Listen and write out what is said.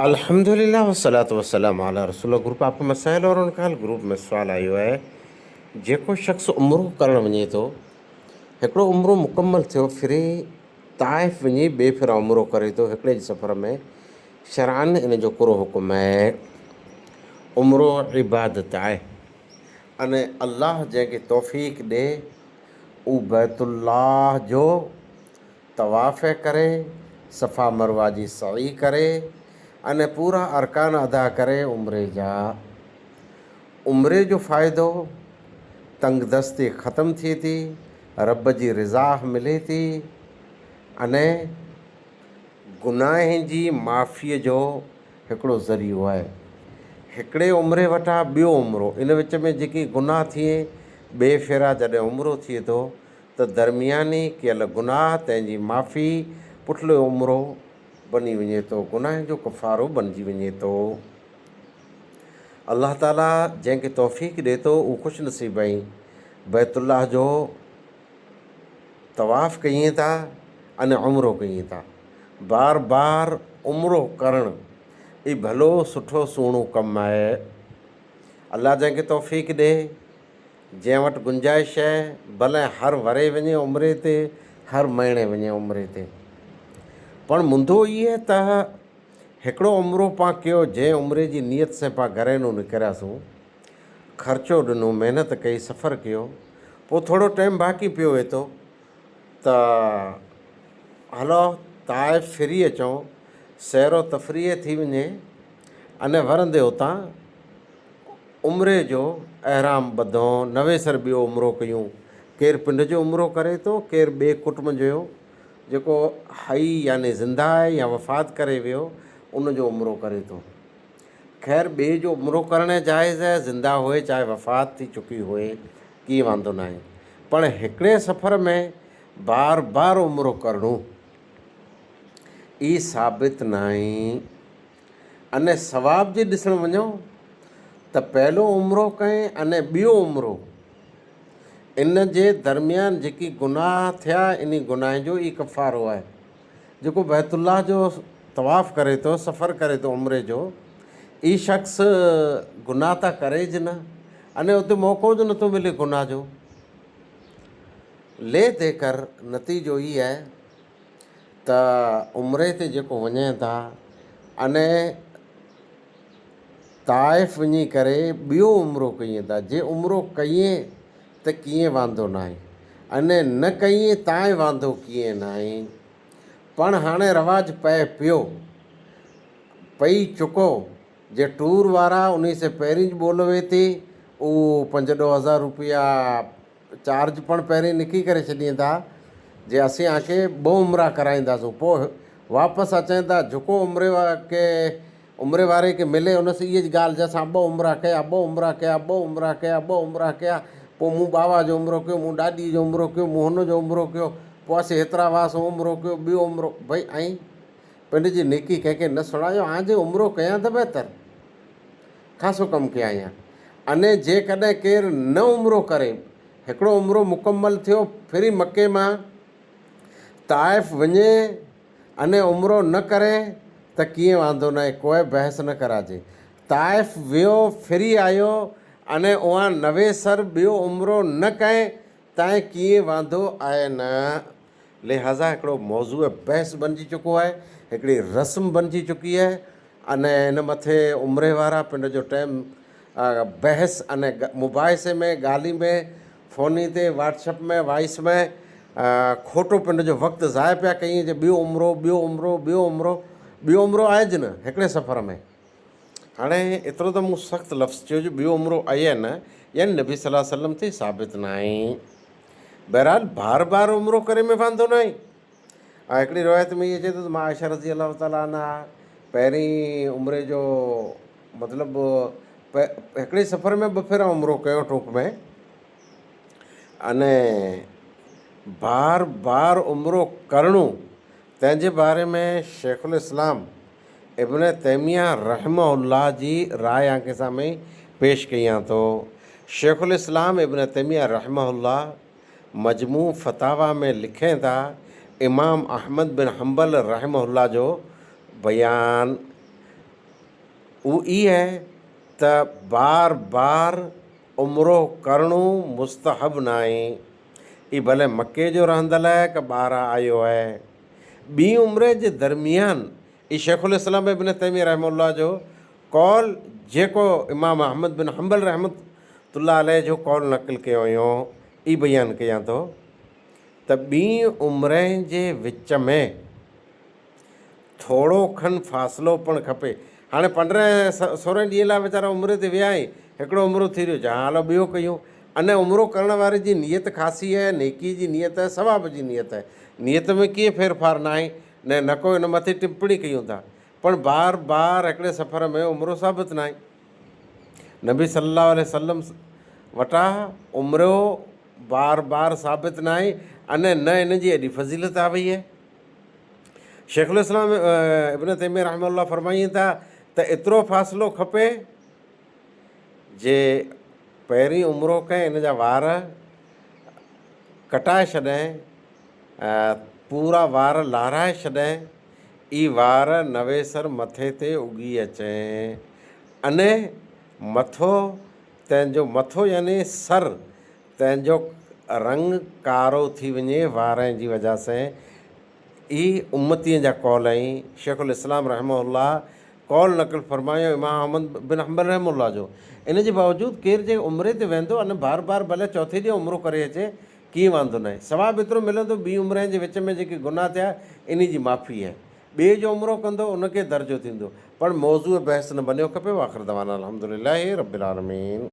अल्हम्दुलिल्लाह वस्सलातु वस्सलाम अला रसूल। ग्रुप आप मसाइल और उनका हल ग्रुप में सुवाल आयो है, जेको शख़्स उम्रो करण वञे थो, हिकिड़ो उम्रो मुकमल थियो, फिरे ताइफ़ वञी ॿिए फिरा उम्रो करे थो हिकिड़े सफ़र में, शरान इन जो पूरो हुकुम आहे। उम्रो इबादत आहे, अने अल्लाह जंहिंखे तौफ़ीक़ ॾे उ बैतुल्लाह जो तवाफ़ करे, सफ़ा मरवा जी सई करे, अने पूरा अरकान अदा करे उम्रे जा। उम्रे जो फ़ाइदो तंगदस्ती ख़तमु थिए थी, रब जी रिज़ा मिले थी, अने गुनाह जी माफ़ीअ जो हिकिड़ो ज़रियो आहे। हिकिड़े उम्रे वटां ॿियो उम्रो, इन विच में जेकी गुनाह थिए, ॿिए फेरा जॾहिं उम्रो थिए थो त दरमियानी कयल गुनाह तंहिंजी माफ़ी पुठिलो उम्रो बनी वञे थो, गुनाह जो कफ़ारो बणिजी वञे थो। अल्लाह ताला जंहिंखे तौफ़ीक़ ॾिए थो उहो ख़ुशि नसीब आहीं। बैतुल्लाह जो तवाफ़ कयूं था अने उम्रो कयूं था। बार बार उम्रो करणु ई भलो सुठो सुहिणो कमु आहे। अल्लाह जंहिंखे तौफ़ीक़ ॾिए, जंहिं वटि गुंजाइश आहे, भले हर वरे वञे उम्रे ते, हर महीने वञे उम्रे ते। पण मुंदो इहे त हिकिड़ो उम्रो पाण कयो, जंहिं उम्रे जी नियत सां पाण घरेनू निकिरियासीं, ख़र्चो ॾिनो, महिनत कई, सफ़र कयो, पोइ थोरो टाइम बाक़ी पियो वेठो त हलो ताइफ़ फिरी अचूं, सैरो तफ़रीह थी वञे, अने वरंदे हुतां उम्रे जो अहराम ॿधूं, नवे सर ॿियो उम्रो कयूं। केरु पिंड जो उम्रो करे थो, केरु ॿिए कुटुंब जो जेको हई यानी ज़िंदा आहे या वफ़ात करे वियो, उनजो उम्रो करे थो। ख़ैर ॿिए जो उम्रो करणु जाइज़ आहे, ज़िंदा हुए चाहे वफ़ात थी चुकी हुए, की वांदो न आहे। पर हिकिड़े सफ़र में बार बार उम्रो करणो ई साबित न आहे। अने सवाब जे ॾिसणु वञूं त पहिलो उम्रो कयईं अने ॿियो उम्रो, इन जे दरमियान जेकी गुनाह थिया, इन गुनाह जो ई कफ़ारो आहे। जेको बैतुल्लाह जो तवाफ़ करे थो, सफ़र करे थो उम्रे जो, ई शख़्स गुनाह त करे ज न, अने उते मौक़ो जो नथो मिले गुनाह जो। ले दे कर नतीजो ई आहे त उम्रे ते जेको वञे था, अने ताइफ़ वञी करे ॿियो उम्रो कयूं था। जे उम्रो कईं त कीअं वांदो न आहे, अने न कईं ताईं वांदो कीअं न आहे। पण हाणे रवाजु पए पियो, पई चुको, जे टूर वारा उन से पहिरीं ज ॿोल वे थी, उहो 5-10 रुपया चार्ज पण पहिरीं निकी करे छॾीनि था, जे असीं आके 2 उमिरा कराईंदासीं, पोइ वापसि अचनि था। जेको उमिरे वारे खे मिले उन सां इहा ॻाल्हि, जंहिंसां 2 उमिरा कया, 2 उमिरा कया, 2 उमिरा कया, 2 उमिरा कया, पोइ मूं बाबा जो उमिरो कयो, मूं ॾाॾी जो उमिरो कयो, मूं हुन जो उमिरो कयो, पोइ असीं हेतिरा हुआसीं उमिरो कयो, ॿियो उमिरो। भई ऐं पिंड जी नेकी कंहिंखे न सुणायो, हाणे उमिरो कयां त बहितर, ख़ासो कमु कया आहियां। अने जेकॾहिं केरु न उमिरो करे, हिकिड़ो उमिरो मुकमल थियो, फिरी मके मां ताइफ़ वञे अने उमिरो न करे त कीअं वांदो न आहे, कोई बहस न कराजे। ताइफ़ वियो, फिरी आयो, अने उहा नवे सर ॿियो उमिरो न कए तव्हां कीअं वांदो आहे न। लिहाज़ा हिकिड़ो मौज़ूअ बहस बणिजी चुको आहे, हिकिड़ी रस्म बणिजी चुकी आहे। अने इन मथे उमिरे वारा पिंड जो टाइम बहस अने मुबाहिसे में, ॻाल्हि में, फ़ोनी ते, व्हाट्सएप में, वॉइस में खोटो पिंड जो वक़्तु ज़ाया पिया कयूं, जे ॿियो उमिरो, ॿियो उमिरो, ॿियो उमिरो। ॿियो उमिरो आहे ज न हिकिड़े सफ़र में। हाणे एतिरो त मूं सख़्तु लफ़्ज़ चयो जो ॿियो उमिरो आहे या न, यानी नबी सल्लल्लाहु अलैहि वसल्लम ते साबित न आहे। बहरहाल बार बार उमिरो करे में वांदो न आहे। हिकिड़ी रिवायत में इहे चए थो त मां आयशा रज़ी अलाह ताला अन्हा पहिरीं उमिरे जो मतिलबु हिकिड़े सफ़र में 2 भेरा उमिरो कयो टूक में, अने बार बार उमिरो करणो, तंहिंजे बारे में शेखुल इस्लाम इब्न तैमिया रहमहुल्लाह जी राय आंखे साम्हूं पेश कयां थो। शेखुल इस्लाम इब्न तैमिया रहमहुल्लाह मजमू फतावा में लिखें था, इमाम अहमद बिन हम्बल रहमहुल्लाह जो बयान उहो इहा आहे त बार बार उमिरो करणो मुस्तहब न आहे। ई भले मके जो रहंदल आहे की ॿाहिरां आयो आहे। ॿी उमिरि जे दरमियान ई शेखुल इस्लाम इब्न तैमिया रहमतुल्लाह जो कौल, जेको इमाम अहमद बिन हंबल रहमतुल्लाह अलैह जो कौल नक़ुल कयो हुयो, ई बयानु कयां थो त ॿी उमिरि जे विच में थोरो खनि फ़ासिलो पिणु खपे। हाणे 15-16 ॾींहं लाइ वीचारा उमिरि ते विया आहिनि, हिकिड़ो उमिरो थी रहियो, जा हलो ॿियो कयूं। अने उमिरो करण वारे जी नियत ख़ासी आहे, नेकी जी नियत आहे, सवाब जी नियत आहे। नियत में कीअं फेरफार न आहे, न को हिन मथे टिप्पणी कयूं था, पण बार बार हिकिड़े सफ़र में उमिरो साबित न आहे। नबी सल्लल्लाहु अलैहि वसल्लम वटां उमिरो बार बार साबित न आहे, अने न इन जी एॾी फज़ीलत आ वई आहे। शेखुल इस्लाम इब्न तैमिया रहमतुल्लाह फरमाइनि था त एतिरो फ़ासिलो खपे जे पहिरीं उमिरो कंहिं इन जा वार कटाए छॾियईं, पूरा वार लाराए छॾियईं, ई वार नवेसर मथे ते उगी अचनि, अने मथो तंहिंजो मथो यानी सर तंहिंजो रंग कारो थी वञे वारनि जी वजह सां। ई उम्मतीअ जा कौल आहिनि। शेखुल इस्लाम रहमतुल्लाह कौल नक़ुल फरमायो इमाम अहमद बिन हंबल रहमतुल्लाह जो। इन जे बावजूदि केरु जे उमिरि ते वेंदो अने बार बार भले चौथे ॾींहुं उमिरो करे अचे, कीअं वांदो न आहे। सवाबु एतिरो मिलंदो, ॿी उमिरि जे विच में जेके गुनाह थिया इन जी माफ़ी आहे। ॿिए जो उमिरो कंदो उनखे दर्जो थींदो, पर मौज़ूअ बहस न बनियो खपे। आख़िर दवाना अल्हम्दुलिल्लाहि रब्बिल आलमीन।